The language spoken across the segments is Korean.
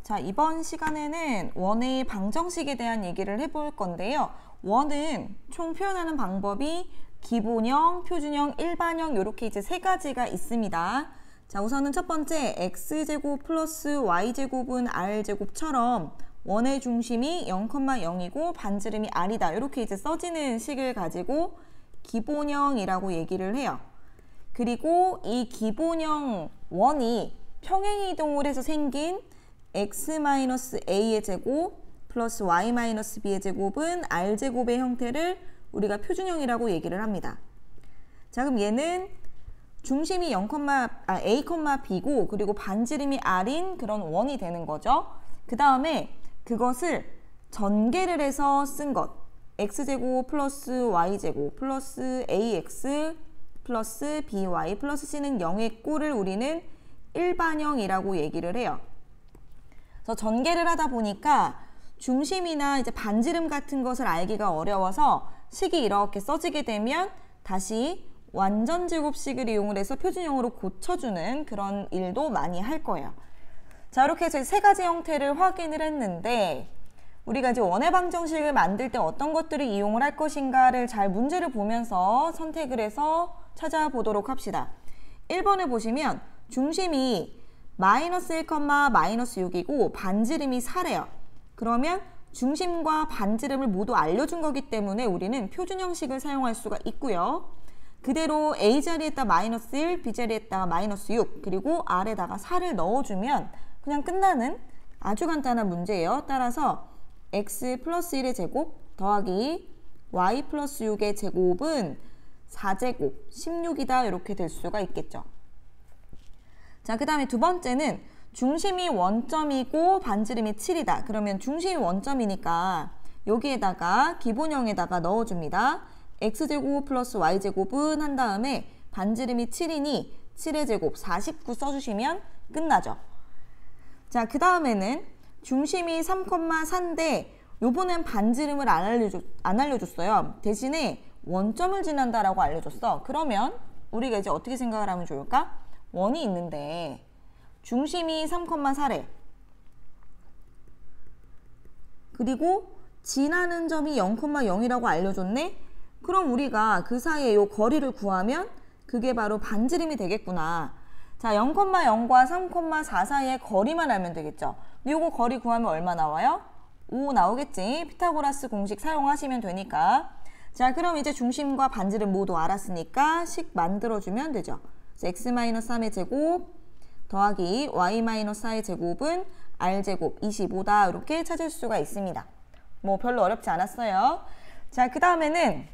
자, 이번 시간에는 원의 방정식에 대한 얘기를 해볼 건데요. 원은 총 표현하는 방법이 기본형, 표준형, 일반형 이렇게 이제 세 가지가 있습니다. 자, 우선은 첫 번째 x제곱 플러스 y제곱은 r제곱처럼 원의 중심이 0,0이고 반지름이 r이다. 이렇게 이제 써지는 식을 가지고 기본형이라고 얘기를 해요. 그리고 이 기본형 원이 평행이동을 해서 생긴 x-a의 제곱 플러스 y-b의 제곱은 r제곱의 형태를 우리가 표준형이라고 얘기를 합니다. 자, 그럼 얘는 중심이 a, b고 그리고 반지름이 r인 그런 원이 되는 거죠. 그 다음에 그것을 전개를 해서 쓴 것 x제곱 플러스 y제곱 플러스 ax 플러스 by 플러스 c는 0의 꼴을 우리는 일반형이라고 얘기를 해요. 그래서 전개를 하다 보니까 중심이나 이제 반지름 같은 것을 알기가 어려워서 식이 이렇게 써지게 되면 다시 완전 제곱식을 이용을 해서 표준형으로 고쳐주는 그런 일도 많이 할 거예요. 자, 이렇게 해서 세 가지 형태를 확인을 했는데 우리가 이제 원의 방정식을 만들 때 어떤 것들을 이용을 할 것인가를 잘 문제를 보면서 선택을 해서 찾아보도록 합시다. 1번을 보시면 중심이 마이너스 1, 마이너스 6이고 반지름이 4래요. 그러면 중심과 반지름을 모두 알려준 거기 때문에 우리는 표준형식을 사용할 수가 있고요. 그대로 A자리에다 마이너스 1, B자리에다가 마이너스 6, 그리고 R에다가 4를 넣어주면 그냥 끝나는 아주 간단한 문제예요. 따라서 x 플러스 1의 제곱 더하기 y 플러스 6의 제곱은 4제곱 16이다 이렇게 될 수가 있겠죠. 자, 그 다음에 두 번째는 중심이 원점이고 반지름이 7이다. 그러면 중심이 원점이니까 여기에다가 기본형에다가 넣어줍니다. x제곱 플러스 y제곱은 한 다음에 반지름이 7이니 7의 제곱 49 써주시면 끝나죠. 자, 그 다음에는 중심이 3,4인데 요번엔 반지름을 안 알려줬어요. 대신에 원점을 지난다라고 알려줬어. 그러면 우리가 이제 어떻게 생각을 하면 좋을까? 원이 있는데 중심이 3,4래. 그리고 지나는 점이 0,0이라고 알려줬네? 그럼 우리가 그 사이에 요 거리를 구하면 그게 바로 반지름이 되겠구나. 자, 0,0과 3,4 사이의 거리만 알면 되겠죠. 요거 거리 구하면 얼마 나와요? 5 나오겠지. 피타고라스 공식 사용하시면 되니까. 자, 그럼 이제 중심과 반지름 모두 알았으니까 식 만들어주면 되죠. x-3의 제곱 더하기 y-4의 제곱은 r제곱 25다. 이렇게 찾을 수가 있습니다. 뭐 별로 어렵지 않았어요. 자, 그 다음에는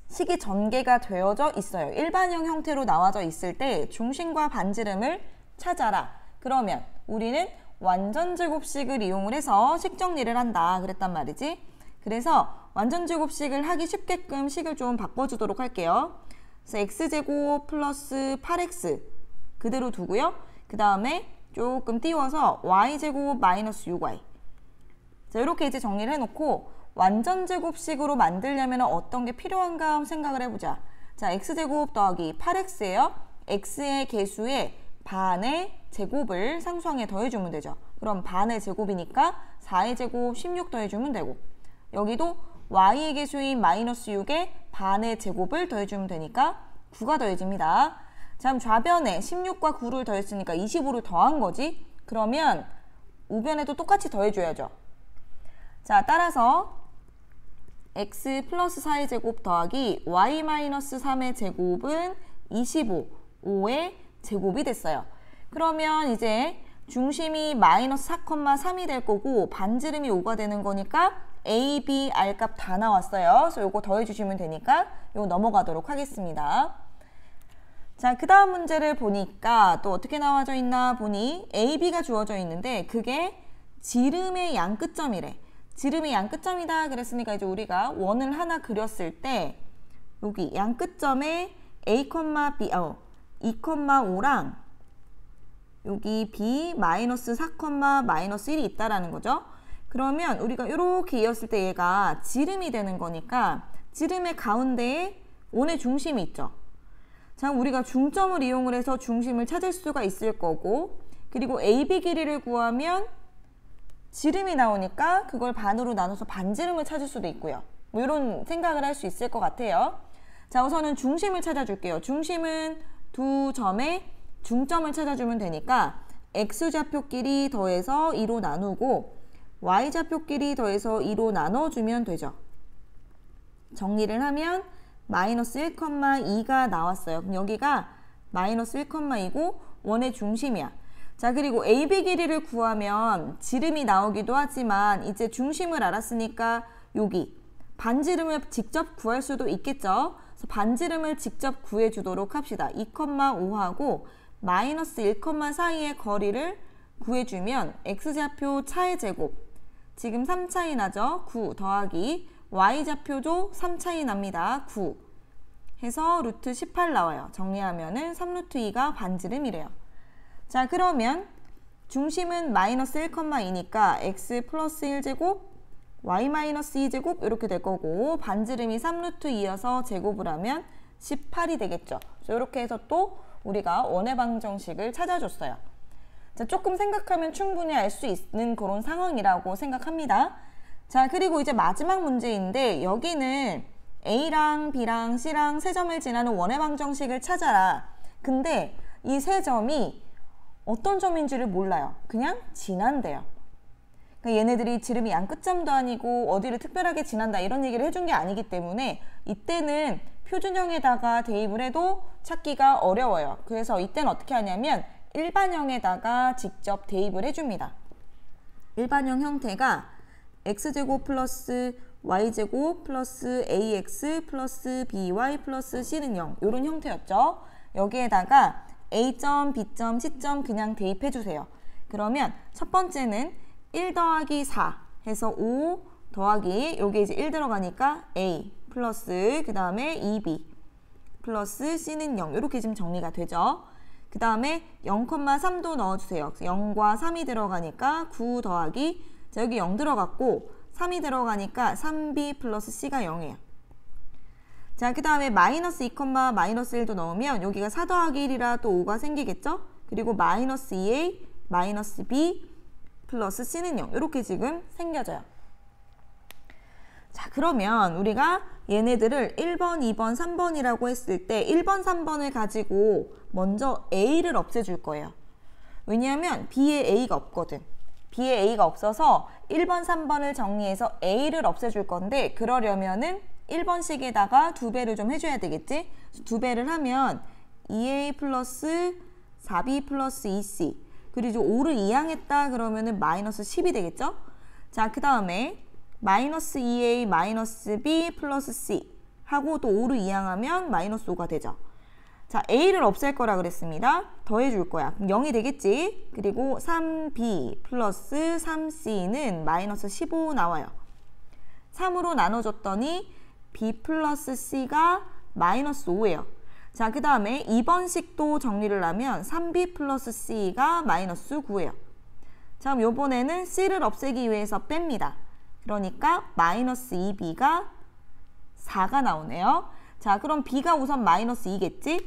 식이 전개가 되어져 있어요. 일반형 형태로 나와져 있을 때 중심과 반지름을 찾아라. 그러면 우리는 완전 제곱식을 이용을 해서 식 정리를 한다 그랬단 말이지. 그래서 완전 제곱식을 하기 쉽게끔 식을 좀 바꿔주도록 할게요. 그래서 x제곱 플러스 8x 그대로 두고요. 그 다음에 조금 띄워서 y제곱 마이너스 6y. 자, 이렇게 이제 정리를 해놓고 완전 제곱식으로 만들려면 어떤 게 필요한가 생각을 해보자. 자, x제곱 더하기 8x예요. x의 개수에 반의 제곱을 상수항에 더해주면 되죠. 그럼 반의 제곱이니까 4의 제곱 16 더해주면 되고, 여기도 y의 개수인 마이너스 6에 반의 제곱을 더해주면 되니까 9가 더해집니다. 자, 그럼 좌변에 16과 9를 더했으니까 25를 더한 거지. 그러면 우변에도 똑같이 더해줘야죠. 자, 따라서 x 플러스 4의 제곱 더하기 y 마이너스 3의 제곱은 25, 5의 제곱이 됐어요. 그러면 이제 중심이 마이너스 4,3이 될 거고 반지름이 5가 되는 거니까 a, b, r 값 다 나왔어요. 그래서 요거 더해주시면 되니까 요거 넘어가도록 하겠습니다. 자, 그 다음 문제를 보니까 또 어떻게 나와져 있나 보니 a, b가 주어져 있는데 그게 지름의 양 끝점이래. 지름이 양 끝점이다 그랬으니까 이제 우리가 원을 하나 그렸을 때 여기 양 끝점에 a, b, 2,5랑 여기 b 마이너스 4, 마이너스 1이 있다라는 거죠. 그러면 우리가 이렇게 이었을 때 얘가 지름이 되는 거니까 지름의 가운데에 원의 중심이 있죠. 자, 우리가 중점을 이용을 해서 중심을 찾을 수가 있을 거고, 그리고 AB 길이를 구하면 지름이 나오니까 그걸 반으로 나눠서 반지름을 찾을 수도 있고요. 뭐 이런 생각을 할 수 있을 것 같아요. 자, 우선은 중심을 찾아줄게요. 중심은 두 점의 중점을 찾아주면 되니까 x좌표끼리 더해서 2로 나누고 y좌표끼리 더해서 2로 나눠주면 되죠. 정리를 하면 마이너스 1,2가 나왔어요. 그럼 여기가 마이너스 1,2고 원의 중심이야. 자, 그리고 AB 길이를 구하면 지름이 나오기도 하지만 이제 중심을 알았으니까 여기 반지름을 직접 구할 수도 있겠죠. 그래서 반지름을 직접 구해주도록 합시다. 2,5하고 마이너스 1, 사이의 거리를 구해주면 x좌표 차의 제곱, 지금 3 차이 나죠? 9 더하기 y좌표도 3 차이 납니다. 9 해서 루트 18 나와요. 정리하면은 3루트 2가 반지름이래요. 자, 그러면 중심은 마이너스 1,2니까 x 플러스 1제곱 y 마이너스 2제곱 이렇게 될 거고 반지름이 3루트 2여서 제곱을 하면 18이 되겠죠. 이렇게 해서 또 우리가 원의 방정식을 찾아줬어요. 자, 조금 생각하면 충분히 알 수 있는 그런 상황이라고 생각합니다. 자, 그리고 이제 마지막 문제인데 여기는 A랑 B랑 C랑 세 점을 지나는 원의 방정식을 찾아라. 근데 이 세 점이 어떤 점인지를 몰라요. 그냥 지난대요. 그러니까 얘네들이 지름이 양 끝점도 아니고 어디를 특별하게 지난다 이런 얘기를 해준 게 아니기 때문에 이때는 표준형에다가 대입을 해도 찾기가 어려워요. 그래서 이때는 어떻게 하냐면 일반형에다가 직접 대입을 해줍니다. 일반형 형태가 x제곱 플러스 y제곱 플러스 ax 플러스 by 플러스 c는 0 이런 형태였죠. 여기에다가 a점, b점, c점 그냥 대입해주세요. 그러면 첫 번째는 1 더하기 4 해서 5 더하기 여기 이제 1 들어가니까 a 플러스 그 다음에 2b 플러스 c는 0 이렇게 지금 정리가 되죠. 그 다음에 0,3도 넣어주세요. 0과 3이 들어가니까 9 더하기 자, 여기 0 들어갔고 3이 들어가니까 3b 플러스 c가 0이에요. 자, 그 다음에 마이너스 2, 마이너스 1도 넣으면 여기가 4 더하기 1이라 또 5가 생기겠죠? 그리고 마이너스 2a 마이너스 b 플러스 c는 0 이렇게 지금 생겨져요. 자, 그러면 우리가 얘네들을 1번, 2번, 3번이라고 했을 때 1번, 3번을 가지고 먼저 a를 없애줄 거예요. 왜냐하면 b에 a가 없거든. b에 a가 없어서 1번, 3번을 정리해서 a를 없애줄 건데 그러려면은 1번식에다가 2배를 좀 해줘야 되겠지? 2배를 하면 2a 플러스 4b 플러스 2c 그리고 5를 이항했다 그러면은 마이너스 10이 되겠죠? 자, 그 다음에 마이너스 2a 마이너스 b 플러스 c 하고 또 5를 이항하면 마이너스 5가 되죠. 자, a를 없앨 거라 그랬습니다. 더해줄 거야. 그럼 0이 되겠지? 그리고 3b 플러스 3c는 마이너스 15 나와요. 3으로 나눠줬더니 b 플러스 c가 마이너스 5예요. 자, 그 다음에 2번식도 정리를 하면 3b 플러스 c가 마이너스 9예요. 자, 그럼 요번에는 c를 없애기 위해서 뺍니다. 그러니까 마이너스 2b가 4가 나오네요. 자, 그럼 b가 우선 마이너스 2겠지?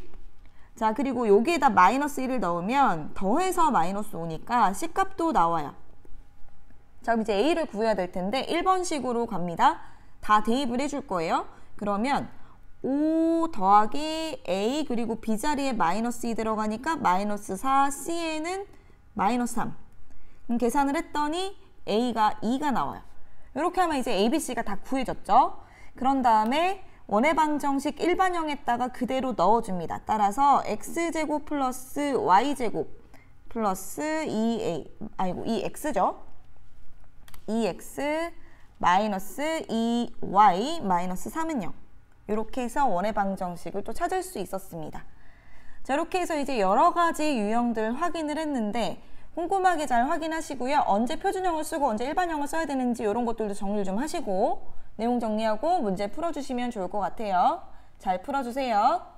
자, 그리고 여기에다 마이너스 1을 넣으면 더해서 마이너스 5니까 c값도 나와요. 자, 그럼 이제 a를 구해야 될 텐데 1번식으로 갑니다. 다 대입을 해줄 거예요. 그러면 5 더하기 a 그리고 b 자리에 마이너스 2 들어가니까 마이너스 4, c에는 마이너스 3. 그럼 계산을 했더니 a가 2가 나와요. 이렇게 하면 이제 a, b, c가 다 구해졌죠. 그런 다음에 원의 방정식 일반형에다가 그대로 넣어줍니다. 따라서 x제곱 플러스 y제곱 플러스 2x죠. 2x 마이너스 2y 마이너스 3은 0. 이렇게 해서 원의 방정식을 또 찾을 수 있었습니다. 자, 이렇게 해서 이제 여러 가지 유형들 확인을 했는데 꼼꼼하게 잘 확인하시고요. 언제 표준형을 쓰고 언제 일반형을 써야 되는지 이런 것들도 정리를 좀 하시고 내용 정리하고 문제 풀어주시면 좋을 것 같아요. 잘 풀어주세요.